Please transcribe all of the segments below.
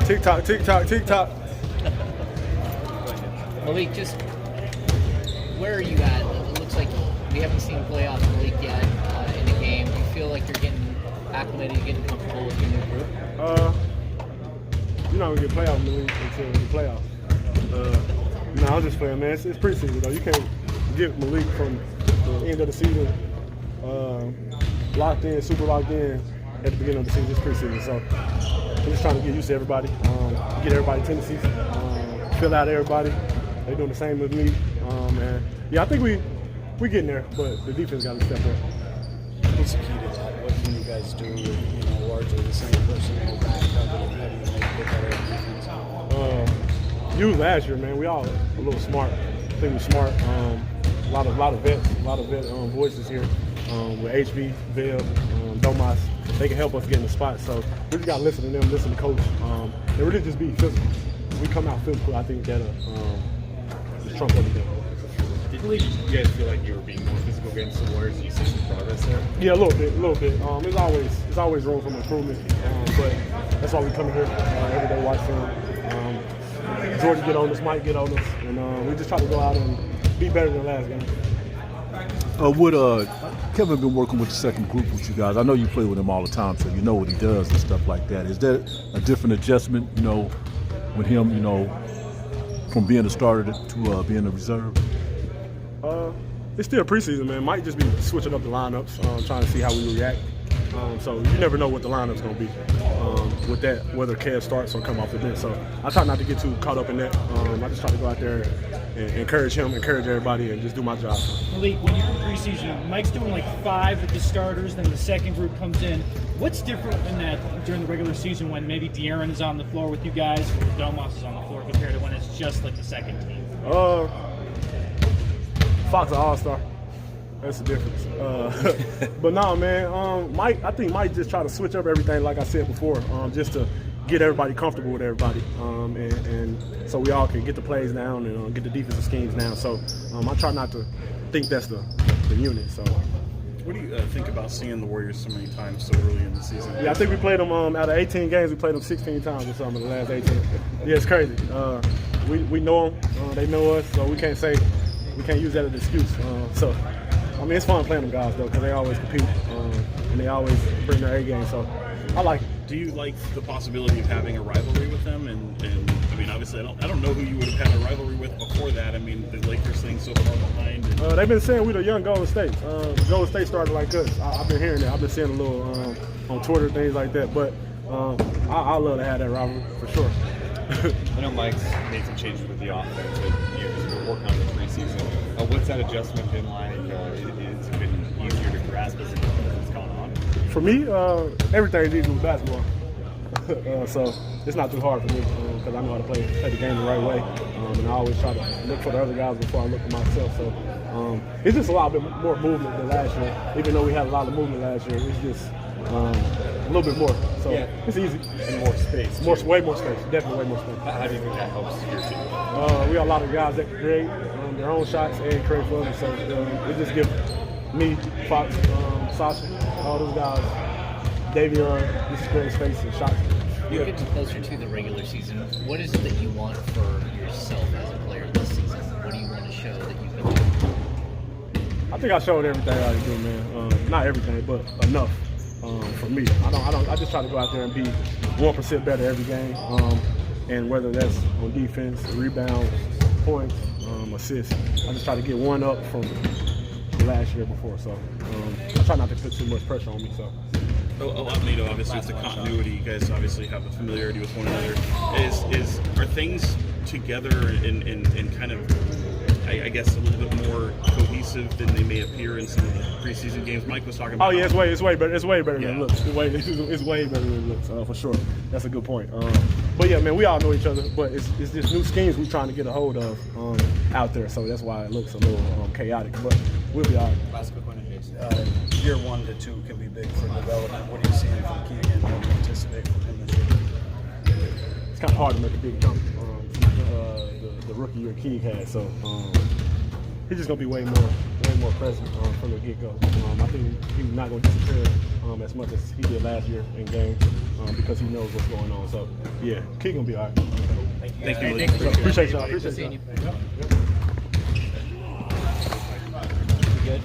TikTok, TikTok, TikTok. Malik, just where are you at? It looks like we haven't seen playoff Malik yet in the game. Do you feel like you're getting acclimated, getting comfortable with your new group? You're not gonna get playoff Malik until the playoffs. No, I'm just playing, man. It's preseason though. You can't get Malik from the end of the season locked in, super locked in at the beginning of the season. It's preseason, so I'm just trying to get used to everybody, get everybody tendencies, fill out everybody. They're doing the same with me, and yeah, I think we getting there, but the defense got to step up. What's the key to that? What can you guys do with, Huerter, the same personnel back cover, maybe make it better defense? You last year, man, we all a little smart. I think we're smart. A lot of vets, voices here with HB, Bill, Domas. They can help us get in the spot. So we just got to listen to them, listen to coach, and really just be physical. We come out physical. I think that'll just trump everything. Did you guys feel like you were being more physical against the Warriors? You see some progress there? Yeah, a little bit. There's always room for improvement, but that's why we come here every day, watch film. Jordan get on us, Mike get on us, and we just try to go out and be better than last game. Kevin been working with the second group with you guys. I know you play with him all the time, so you know what he does and stuff like that. Is that a different adjustment, with him, from being a starter to being a reserve? It's still preseason, man. Might just be switching up the lineups, trying to see how we react. So you never know what the lineup's going to be with that, whether Kev starts or come off the bench. So I try not to get too caught up in that. I just try to go out there and encourage him, encourage everybody, and just do my job. Malik, when you're in preseason, Mike's doing like 5 with the starters, then the second group comes in. What's different than that during the regular season when maybe De'Aaron is on the floor with you guys or Domas is on the floor compared to when it's just like the second team? Fox an all-star. That's the difference. But no, man, Mike, I think Mike just try to switch up everything, like I said before, just to get everybody comfortable with everybody, and so we all can get the plays down and get the defensive schemes down. So I try not to think that's the unit. So. What do you think about seeing the Warriors so many times so early in the season? Yeah, I think we played them out of 18 games. We played them 16 times or something in the last 18. Yeah, it's crazy. We know them. They know us, so we can't use that as an excuse. So, I mean, it's fun playing them guys, though, because they always compete, and they always bring their A game, so I like it. Do you like the possibility of having a rivalry with them? And I mean, obviously, I don't know who you would have had a rivalry with before that. I mean, the Lakers thing so far behind. They've been saying we're the young Golden State. Golden State started like us. I've been hearing that. I've been seeing a little on Twitter, things like that. But I love to have that rivalry, for sure. I know Mike's made some changes with the offense that you've been working on the preseason. What's that adjustment been like? Has it been easier to grasp as it's gone on? For me, everything's easy with basketball. So it's not too hard for me because I know how to play the game the right way. And I always try to look for the other guys before I look for myself. So it's just a lot bit more movement than last year. Even though we had a lot of movement last year, it's just a little bit more. So it's easy. And more space. Way more space. Definitely way more space. How do you think that helps your team? We got a lot of guys that can create their own shots and create for them. So it just gives me, Fox, Sasha, all those guys, Davion, just create space and shots. You're getting closer to the regular season. What is it that you want for yourself as a player this season? What do you want to show that you can do? I think I showed everything I can do, man. Not everything, but enough for me. I just try to go out there and be 1% better every game. And whether that's on defense, rebounds, points, assists, I just try to get one up from last year before. So I try not to put too much pressure on me. So. A lot, obviously, it's the continuity. You guys obviously have a familiarity with one another. Are things together in kind of, I guess, a little bit more cohesive than they may appear in some of the preseason games? Mike was talking about. Oh yeah, it's way better. It's way better than it looks. It's way better than it looks, for sure. That's a good point. But yeah, man, we all know each other, but it's just new schemes we're trying to get a hold of out there. So that's why it looks a little chaotic. But we'll be all right. Last quick one, Jason. Year 1 to 2 can be big for development. What are you seeing from Keegan? What do you anticipate from him this year? It's kind of hard to make a big jump. The rookie year Keegan had, so he's just gonna be way more present from the get go. I think he's not gonna disappear as much as he did last year in games because he knows what's going on. So yeah, Key gonna be all right. Thank you. Appreciate y'all. Appreciate Seeing y'all. you. Yep, yep. You good?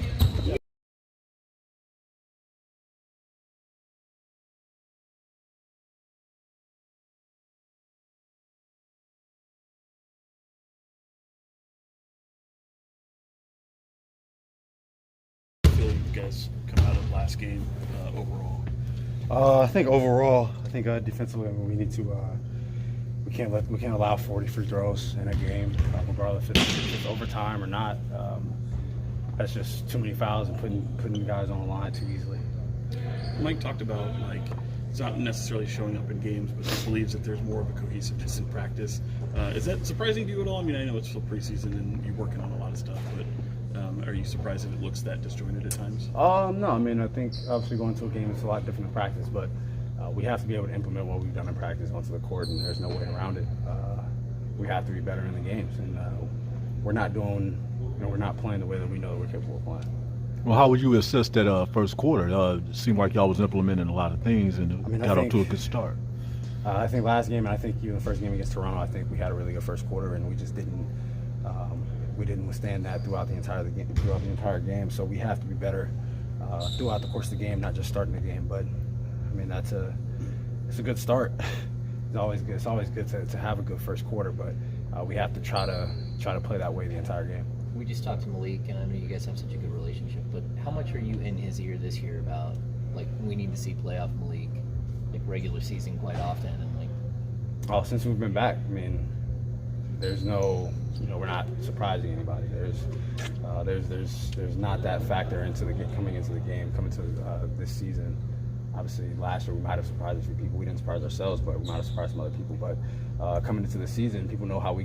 Feel you guys come out of last game overall. I think overall, defensively, I mean, we need to. We can't allow 40 free throws in a game, regardless if it's overtime or not. That's just too many fouls and putting guys on the line too easily. Mike talked about like it's not necessarily showing up in games, but he believes that there's more of a cohesiveness in practice. Is that surprising to you at all? I mean, I know it's still preseason and you're working on a lot of stuff, but are you surprised that it looks that disjointed at times? No, I mean, I think obviously going to a game is a lot different than practice, but we have to be able to implement what we've done in practice onto the court, and there's no way around it. We have to be better in the games, and we're not playing the way that we know that we're capable of playing. Well, how would you assess that first quarter? It seemed like y'all was implementing a lot of things and got off to a good start. I think last game, and I think even the first game against Toronto, I think we had a really good first quarter, and we just didn't withstand that throughout the entire game. So we have to be better throughout the course of the game, not just starting the game. But I mean, it's a good start. It's always good to have a good first quarter, but we have to try to play that way the entire game. We just talked to Malik, and I know you guys have such a good relationship, but how much are you in his ear this year about, like, we need to see playoff Malik, like, regular season quite often, and, like... Since we've been back, I mean, there's no, we're not surprising anybody. There's not that factor coming into the game, coming to this season. Obviously, last year we might have surprised a few people. We didn't surprise ourselves, but we might have surprised some other people. But coming into the season, people know how we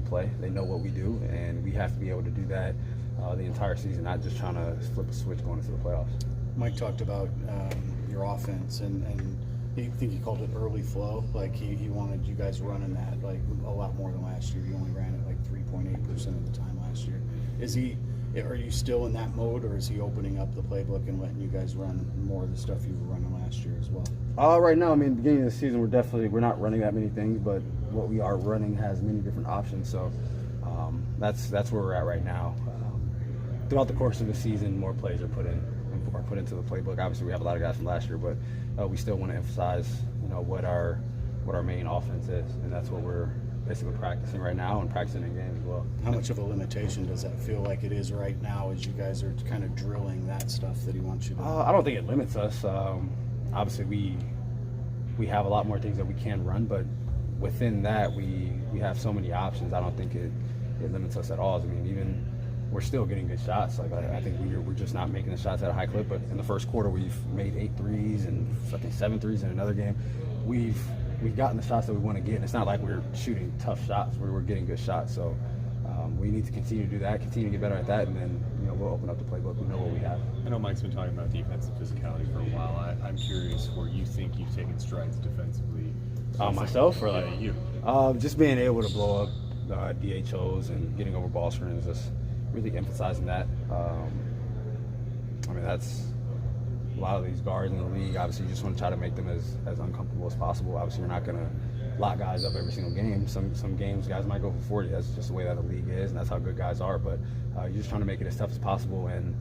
play. They know what we do, and we have to be able to do that the entire season, not just trying to flip a switch going into the playoffs. Mike talked about your offense, and I think he called it early flow. Like he wanted you guys running that like a lot more than last year. You only ran it like 3.8% of the time last year. Are you still in that mode, or is he opening up the playbook and letting you guys run more of the stuff you were running last year as well? Right now, I mean, beginning of the season, we're not running that many things, but what we are running has many different options. So that's where we're at right now. Throughout the course of the season, more plays are put into the playbook. Obviously, we have a lot of guys from last year, but we still want to emphasize, what our main offense is, and that's what we're basically practicing right now and practicing in games as well. How much of a limitation does that feel like it is right now as you guys are kind of drilling that stuff that he wants you to do? I don't think it limits us. Obviously, we have a lot more things that we can run, but within that, we have so many options. I don't think it limits us at all. I mean, even we're still getting good shots. Like I think we're just not making the shots at a high clip. But in the first quarter, we've made 8 threes and I think 7 threes in another game. We've gotten the shots that we want to get, and it's not like we're shooting tough shots. We're getting good shots. So we need to continue to do that, continue to get better at that, and then we'll open up the playbook. We know what we have. I know Mike's been talking about defensive physicality for a while. I'm curious where you think you've taken strides defensively. Myself, or like you? Just being able to blow up DHOs and getting over ball screens, just really emphasizing that. I mean, that's a lot of these guards in the league. Obviously, you just want to try to make them as uncomfortable as possible. Obviously, you're not going to lock guys up every single game. Some games, guys might go for 40. That's just the way that the league is, and that's how good guys are. But you're just trying to make it as tough as possible and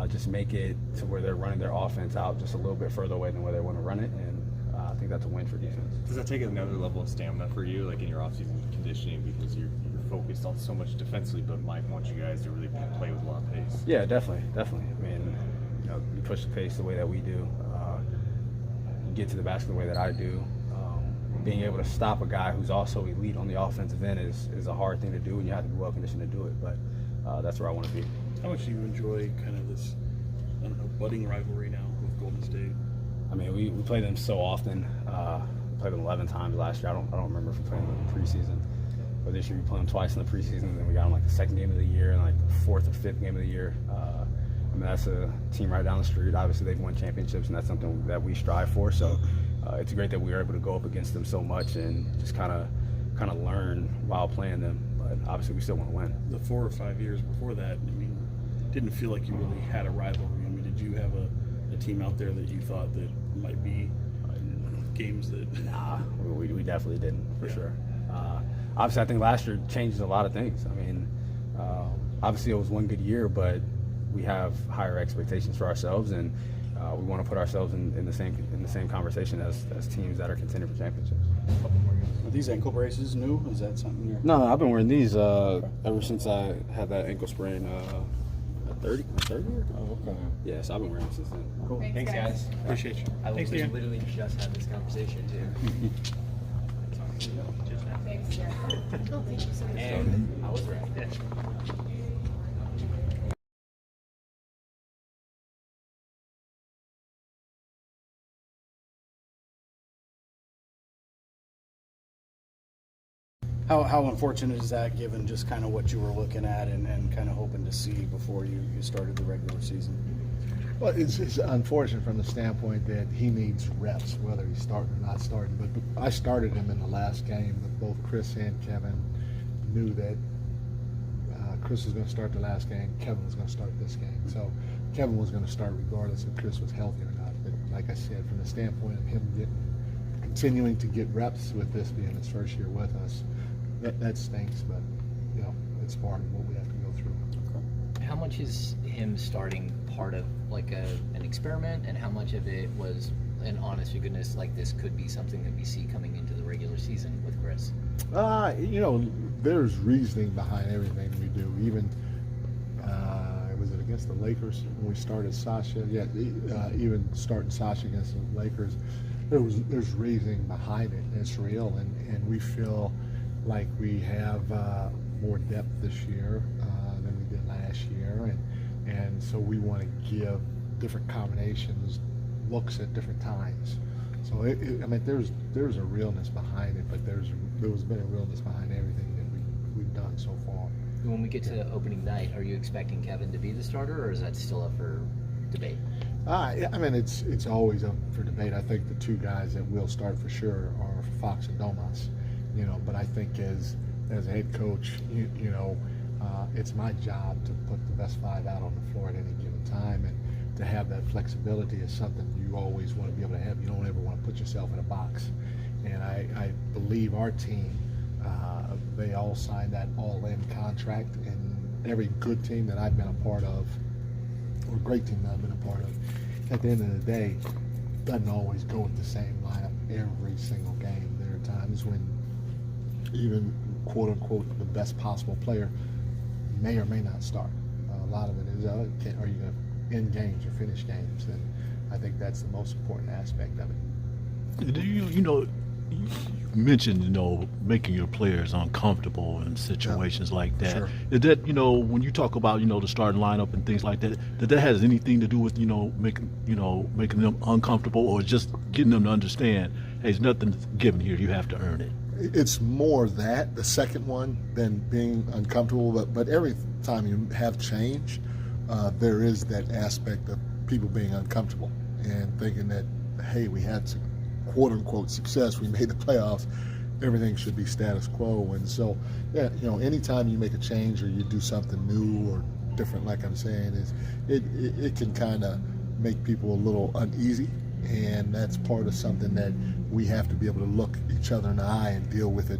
just make it to where they're running their offense out just a little bit further away than where they want to run it. And I think that's a win for defense. Does that take another level of stamina for you, like in your offseason conditioning, because you're focused on so much defensively, but Mike wants you guys to really play with a lot of pace? Yeah, definitely. I mean, you push the pace the way that we do, get to the basket the way that I do. Being able to stop a guy who's also elite on the offensive end is a hard thing to do, and you have to be well conditioned to do it. But that's where I want to be. How much do you enjoy kind of this, budding rivalry now with Golden State? I mean, we play them so often. We played them 11 times last year. I don't remember if we played them in the preseason. But this year we played them twice in the preseason, and then we got them like the second game of the year and like the fourth or fifth game of the year. I mean, that's a team right down the street. Obviously, they've won championships, and that's something that we strive for. So it's great that we were able to go up against them so much and just kind of learn while playing them. but obviously we still want to win. The 4 or 5 years before that, I mean, didn't feel like you really had a rivalry. I mean, did you have a team out there that you thought that might be games that? Nah, we definitely didn't, for Yeah. sure. Obviously, I think last year changed a lot of things. I mean, obviously it was one good year, but we have higher expectations for ourselves, and we want to put ourselves in the same conversation as teams that are contending for championships. Are these ankle braces new? Is that something you're? No, I've been wearing these ever since I had that ankle sprain. Third year. Oh, okay. Yes, I've been wearing them since then. Cool. Thanks, guys. Appreciate you. I Thanks, was Dan. literally just having this conversation too. Thanks, Jeff. Oh, thank you so much. And I was right. How unfortunate is that, given just kind of what you were looking at and kind of hoping to see before you started the regular season? Well, it's unfortunate from the standpoint that he needs reps, whether he's starting or not starting. But I started him in the last game. But both Chris and Kevin knew that Chris was going to start the last game. Kevin was going to start this game. So Kevin was going to start regardless if Chris was healthy or not. But like I said, from the standpoint of him continuing to get reps with this being his first year with us, that stinks. But you know, it's part of what we have to go through. How much is him starting part of like an experiment, and how much of it was an honest to goodness, like this could be something that we see coming into the regular season with Chris? You know, there's reasoning behind everything we do. Even was it against the Lakers when we started Sasha? Yeah, even starting Sasha against the Lakers, there's reasoning behind it, and it's real. And we feel like we have more depth this year than we did last year, and so we want to give different combinations looks at different times. So I mean, there's a realness behind it, but there's been a realness behind everything that we've done so far. When we get to opening night, are you expecting Kevin to be the starter, or is that still up for debate? I mean, it's always up for debate. I think the two guys that will start for sure are Fox and Domas. You know, but I think as a head coach, you know, it's my job to put the best five out on the floor at any given time, and to have that flexibility is something you always want to be able to have. You don't ever want to put yourself in a box. And I believe our team, they all signed that all-in contract, and every good team that I've been a part of, or great team that I've been a part of, at the end of the day, doesn't always go with the same lineup every single game. There are times when even quote-unquote the best possible player may or may not start. A lot of it is, are you going to end games or finish games? And I think that's the most important aspect of it. You know, you mentioned, you know, making your players uncomfortable in situations like that. Sure. Is that, you know, when you talk about, you know, the starting lineup and things like that, that has anything to do with, making them uncomfortable, or just getting them to understand, hey, there's nothing given here, you have to earn it? It's more that, the second one, than being uncomfortable. But every time you have change, there is that aspect of people being uncomfortable and thinking that, hey, we had some quote-unquote success, we made the playoffs, everything should be status quo. And so, yeah, you know, anytime you make a change or you do something new or different, like I'm saying, it can kind of make people a little uneasy. And that's part of something that we have to be able to look each other in the eye and deal with it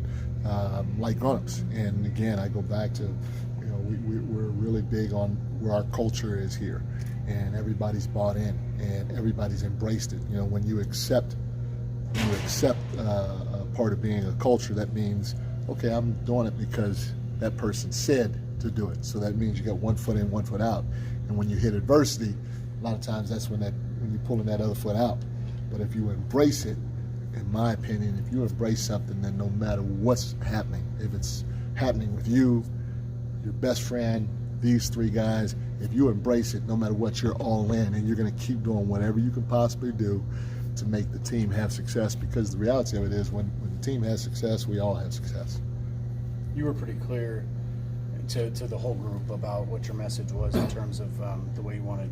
like grown-ups. And again, I go back to, you know, we're really big on where our culture is here, and everybody's bought in and everybody's embraced it. You know, when you accept a part of being a culture, that means, okay, I'm doing it because that person said to do it. So that means you got 1 foot in, 1 foot out. And when you hit adversity, a lot of times that's when you're pulling that other foot out. But if you embrace it, in my opinion, if you embrace something, then no matter what's happening, if it's happening with you, your best friend, these three guys, if you embrace it, no matter what, you're all in, and you're going to keep doing whatever you can possibly do to make the team have success. Because the reality of it is, when the team has success, we all have success. You were pretty clear to the whole group about what your message was in terms of the way you wanted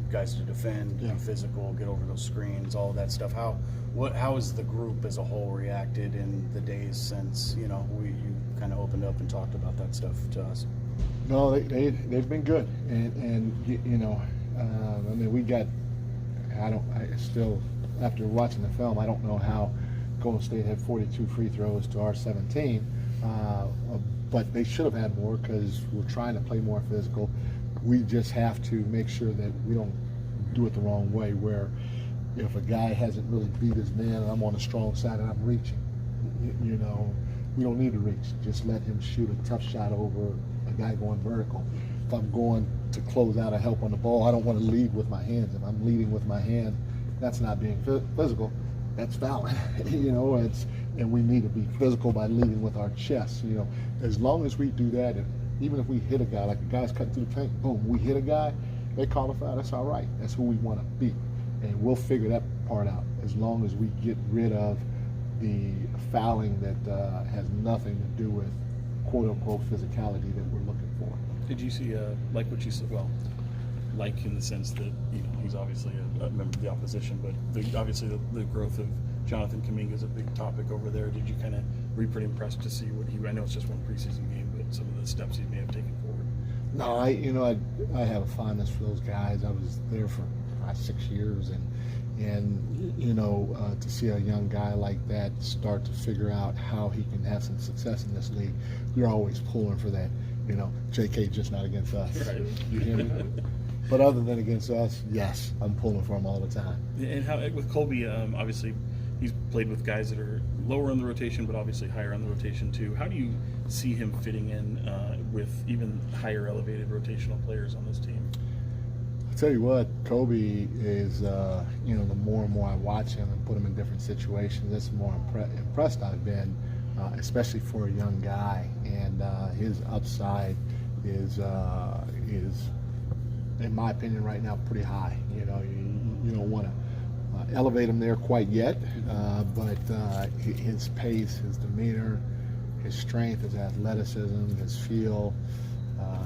guys to defend, be physical, get over those screens, all of that stuff. How has the group as a whole reacted in the days since, you know, you kind of opened up and talked about that stuff to us. No, they've been good, and you know, I mean, I still, after watching the film, I don't know how Golden State had 42 free throws to our 17, but they should have had more because we're trying to play more physical. We just have to make sure that we don't do it the wrong way, where if a guy hasn't really beat his man and I'm on the strong side and I'm reaching, you know, we don't need to reach. Just let him shoot a tough shot over a guy going vertical. If I'm going to close out or help on the ball, I don't want to lead with my hands. If I'm leading with my hand, that's not being physical. That's fouling. You know, and we need to be physical by leading with our chest. You know, as long as we do that, even if we hit a guy, like a guy's cutting through the paint, boom, we hit a guy, they call a foul. That's all right. That's who we want to beat, and we'll figure that part out as long as we get rid of the fouling that has nothing to do with quote-unquote physicality that we're looking for. Did you see, like what you said, well, like in the sense that, you know, he's obviously a member of the opposition, but obviously the growth of Jonathan Kuminga is a big topic over there. Did you kind of, were you pretty impressed to see what I know it's just one preseason game, but some of the steps he may have taken forward? No, I have a fondness for those guys. I was there for 6 years, and you know, to see a young guy like that start to figure out how he can have some success in this league, you're always pulling for that. You know, JK just not against us. Right. You hear me? But other than against us, yes, I'm pulling for him all the time. And how with Colby, obviously he's played with guys that are lower in the rotation, but obviously higher on the rotation too. How do you see him fitting in with even higher elevated rotational players on this team? I'll tell you what, Kobe is, you know, the more and more I watch him and put him in different situations, the more impressed I've been, especially for a young guy. And his upside is, in my opinion, right now, pretty high. You know, you don't want to elevate him there quite yet, but his pace, his demeanor, his strength, his athleticism, his feel.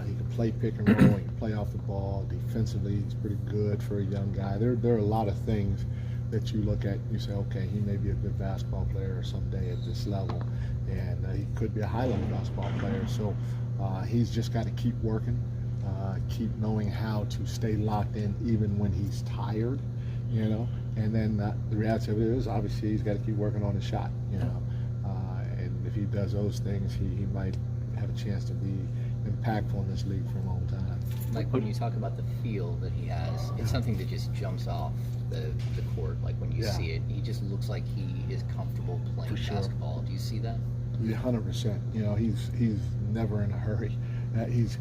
He can play pick and roll. He can play off the ball. Defensively, he's pretty good for a young guy. There are a lot of things that you look at and you say, okay, he may be a good basketball player someday at this level, and he could be a high-level basketball player. So he's just got to keep working, keep knowing how to stay locked in even when he's tired, you know. And then the reality of it is, obviously, he's got to keep working on his shot, you know. And if he does those things, he might have a chance to be impactful in this league for a long time. Like when you talk about the feel that he has, it's something that just jumps off the court. Like when you see it, he just looks like he is comfortable playing basketball. Do you see that? Yeah, 100%. You know, he's never in a hurry. He's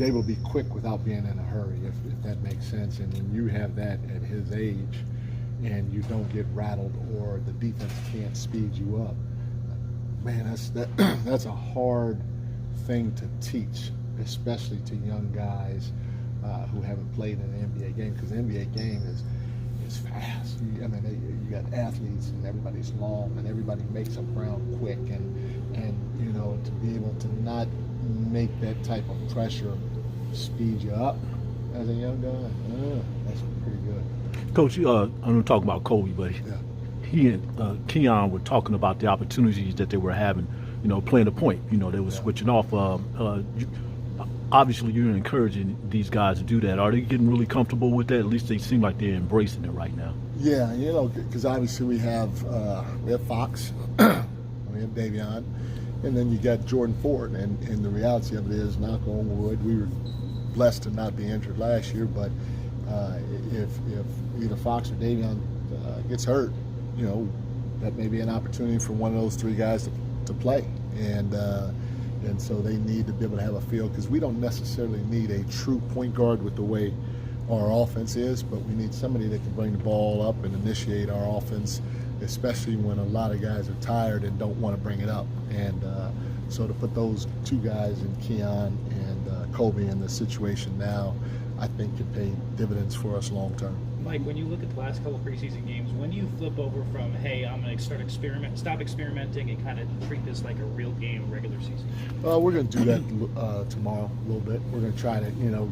able to be quick without being in a hurry, if that makes sense. And when you have that at his age, and you don't get rattled or the defense can't speed you up, man, that's a hard thing to teach, especially to young guys who haven't played in an NBA game, because the NBA game is fast. I mean, you got athletes and everybody's long and everybody makes up ground quick, and you know, to be able to not make that type of pressure speed you up as a young guy, that's pretty good. Coach, I'm going to talk about Kobe, but he and Keon were talking about the opportunities that they were having, you know, playing the point. You know, they were switching off. Obviously, you're encouraging these guys to do that. Are they getting really comfortable with that? At least they seem like they're embracing it right now. Yeah, you know, because obviously we have Fox, we have Davion, and then you got Jordan Ford. And the reality of it is, knock on wood, we were blessed to not be injured last year, but if either Fox or Davion gets hurt, you know, that may be an opportunity for one of those three guys to play. And so they need to be able to have a feel, because we don't necessarily need a true point guard with the way our offense is, but we need somebody that can bring the ball up and initiate our offense, especially when a lot of guys are tired and don't want to bring it up. And so to put those two guys in Keon and Kobe in the situation now, I think could pay dividends for us long term. Mike, when you look at the last couple preseason games, when do you flip over from, hey, I'm going to stop experimenting and kind of treat this like a real game, regular season? We're going to do that tomorrow a little bit. We're going to try to, you know,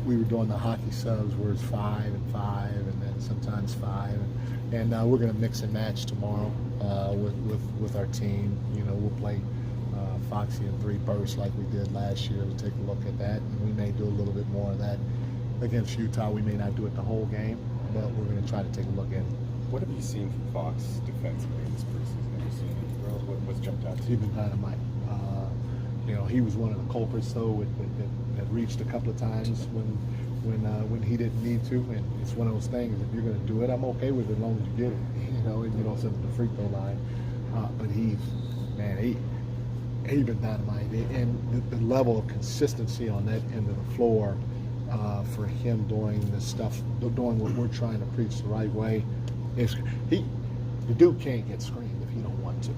we were doing the hockey subs where it's 5 and 5 and then sometimes 5. And we're going to mix and match tomorrow with our team. You know, we'll play Foxy in 3 bursts like we did last year. We'll take a look at that, and we may do a little bit more of that against Utah. We may not do it the whole game, but we're going to try to take a look at it. What have you seen from Fox defensively in this preseason? Have you seen what's jumped out to you? He's been dynamite. He was one of the culprits though that reached a couple of times when he didn't need to, and it's one of those things. If you're going to do it, I'm okay with it as long as you get it. And you don't send him to the free throw line. But he's been dynamite, and the level of consistency on that end of the floor for him doing this stuff, doing what we're trying to preach the right way. The dude can't get screened if he don't want to.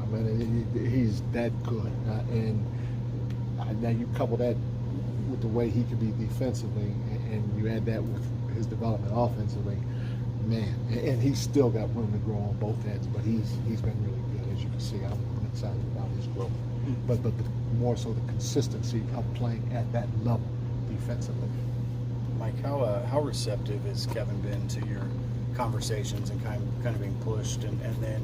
I mean, he's that good, and now you couple that with the way he can be defensively, and you add that with his development offensively, man. And he's still got room to grow on both ends, but he's been really good, as you can see. I'm excited about his growth, but more so the consistency of playing at that level defensively. Mike, how receptive has Kevin been to your conversations and kind of being pushed, and then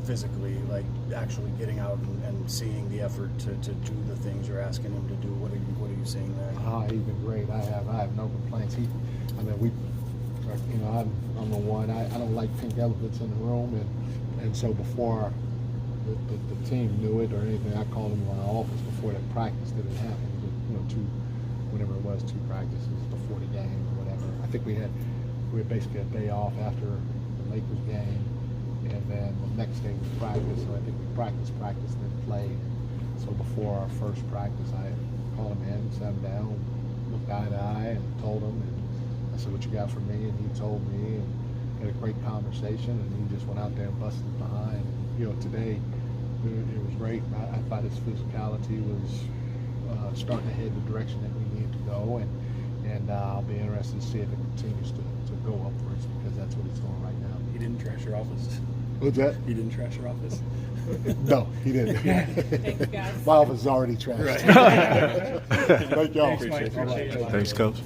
physically, like actually getting out and seeing the effort to do the things you're asking him to do? What are you seeing there? He's been great. I have no complaints. I'm the one. I don't like pink elephants in the room, and so before the team knew it or anything, I called him in my office before that practice that it happened. Two practices before the game or whatever. I think we had basically a day off after the Lakers game, and then the next day was practice. So I think we practiced, then played. So before our first practice, I called him in, sat him down, looked eye to eye, and told him. And I said, "What you got for me?" And he told me, and had a great conversation. And he just went out there and busted behind. Today it was great. I thought his physicality was starting to head the direction that we need to go, and I'll be interested to see if it continues to go upwards, because that's what it's doing right now. He didn't trash your office. What's that? He didn't trash your office. No, he didn't. Thanks, guys. My office is already trashed. Right. Thank y'all. Thanks, Mike. Appreciate it. Thanks, Coach.